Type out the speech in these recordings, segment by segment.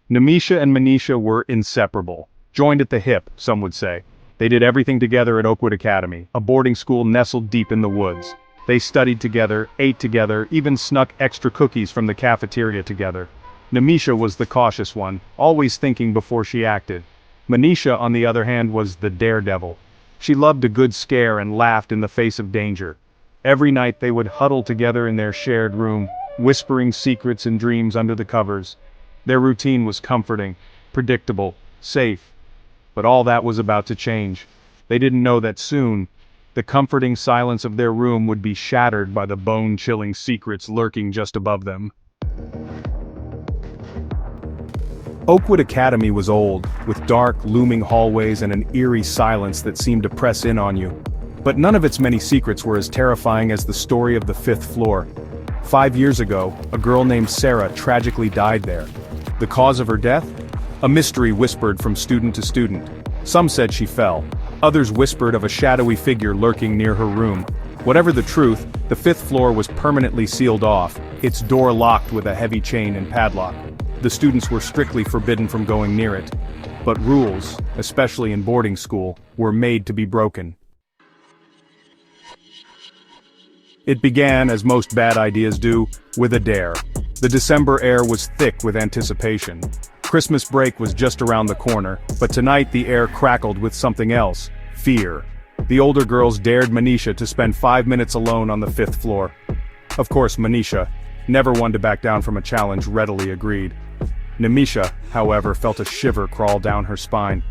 Nemisha and Manisha were inseparable. Joined at the hip, some would say. They did everything together at Oakwood Academy, a boarding school nestled deep in the woods. They studied together, ate together, even snuck extra cookies from the cafeteria together. Nemisha was the cautious one, always thinking before she acted. Manisha, on the other hand, was the daredevil. She loved a good scare and laughed in the face of danger. Every night they would huddle together in their shared room, whispering secrets and dreams under the covers. Their routine was comforting, predictable, safe. But all that was about to change. They didn't know that soon, the comforting silence of their room would be shattered by the bone-chilling secrets lurking just above them. Oakwood Academy was old, with dark, looming hallways and an eerie silence that seemed to press in on you. But none of its many secrets were as terrifying as the story of the 5th floor. 5 years ago, a girl named Sarah tragically died there. The cause of her death? A mystery whispered from student to student. Some said she fell. Others whispered of a shadowy figure lurking near her room. Whatever the truth, the 5th floor was permanently sealed off, its door locked with a heavy chain and padlock. The students were strictly forbidden from going near it. But rules, especially in boarding school, were made to be broken. It began, as most bad ideas do, with a dare. The December air was thick with anticipation. Christmas break was just around the corner, but tonight the air crackled with something else: fear. The older girls dared Manisha to spend 5 minutes alone on the 5th floor. Of course, Manisha, never one to back down from a challenge, readily agreed. Nemisha, however, felt a shiver crawl down her spine.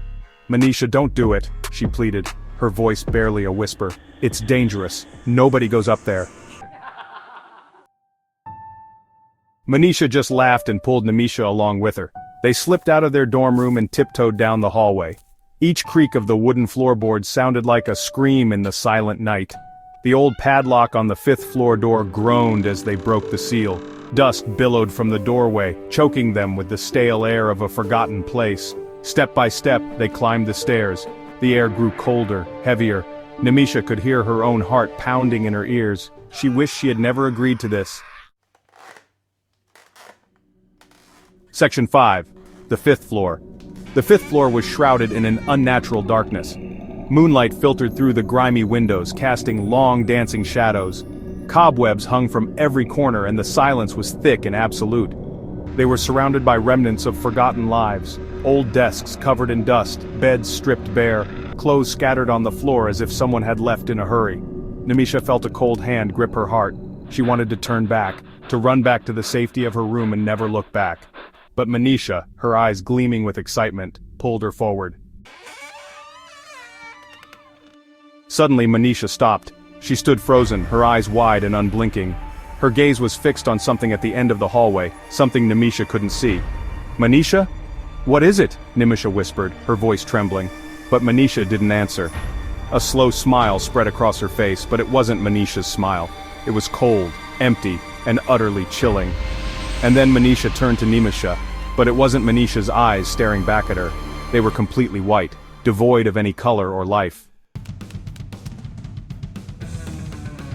"Manisha, don't do it," she pleaded, her voice barely a whisper. "It's dangerous. Nobody goes up there." Manisha just laughed and pulled Nemisha along with her. They slipped out of their dorm room and tiptoed down the hallway. Each creak of the wooden floorboards sounded like a scream in the silent night. The old padlock on the 5th floor door groaned as they broke the seal. Dust billowed from the doorway, choking them with the stale air of a forgotten place. Step by step, they climbed the stairs. The air grew colder, heavier. Nemisha could hear her own heart pounding in her ears. She wished she had never agreed to this. Section 5. The 5th floor. The 5th floor was shrouded in an unnatural darkness. Moonlight filtered through the grimy windows, casting long dancing shadows. Cobwebs hung from every corner and the silence was thick and absolute. They were surrounded by remnants of forgotten lives. Old desks covered in dust, beds stripped bare, clothes scattered on the floor as if someone had left in a hurry. Nemisha felt a cold hand grip her heart. She wanted to turn back, to run back to the safety of her room and never look back. But Manisha, her eyes gleaming with excitement, pulled her forward. Suddenly Manisha stopped. She stood frozen, her eyes wide and unblinking. Her gaze was fixed on something at the end of the hallway, something Nemisha couldn't see. "Manisha? What is it?" Nemisha whispered, her voice trembling. But Manisha didn't answer. A slow smile spread across her face, but it wasn't Manisha's smile. It was cold, empty, and utterly chilling. And then Manisha turned to Nemisha, but it wasn't Manisha's eyes staring back at her. They were completely white, devoid of any color or life.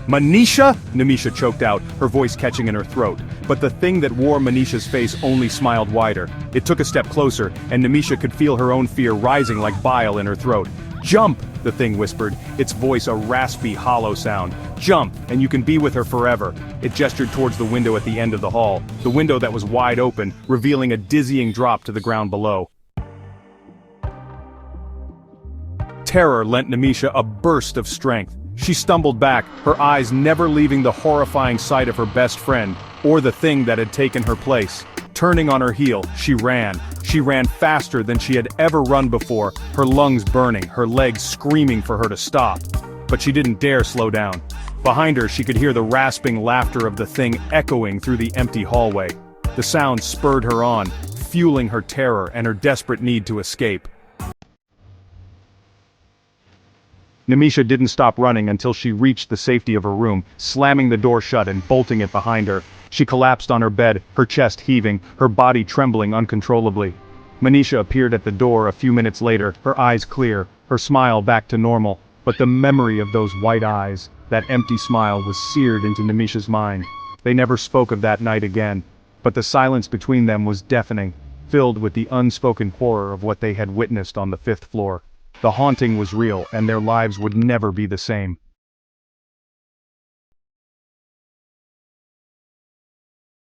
"Manisha?" Nemisha choked out, her voice catching in her throat. But the thing that wore Manisha's face only smiled wider. It took a step closer, and Nemisha could feel her own fear rising like bile in her throat. "Jump!" the thing whispered, its voice a raspy, hollow sound. "Jump, and you can be with her forever." It gestured towards the window at the end of the hall, the window that was wide open, revealing a dizzying drop to the ground below. Terror lent Nemisha a burst of strength. She stumbled back, her eyes never leaving the horrifying sight of her best friend, or the thing that had taken her place. Turning on her heel, she ran. She ran faster than she had ever run before, her lungs burning, her legs screaming for her to stop. But she didn't dare slow down. Behind her she could hear the rasping laughter of the thing echoing through the empty hallway. The sound spurred her on, fueling her terror and her desperate need to escape. Nemisha didn't stop running until she reached the safety of her room, slamming the door shut and bolting it behind her. She collapsed on her bed, her chest heaving, her body trembling uncontrollably. Manisha appeared at the door a few minutes later, her eyes clear, her smile back to normal. But the memory of those white eyes, that empty smile, was seared into Nemisha's mind. They never spoke of that night again. But the silence between them was deafening. filled with the unspoken horror of what they had witnessed on the fifth floor. The haunting was real, and their lives would never be the same.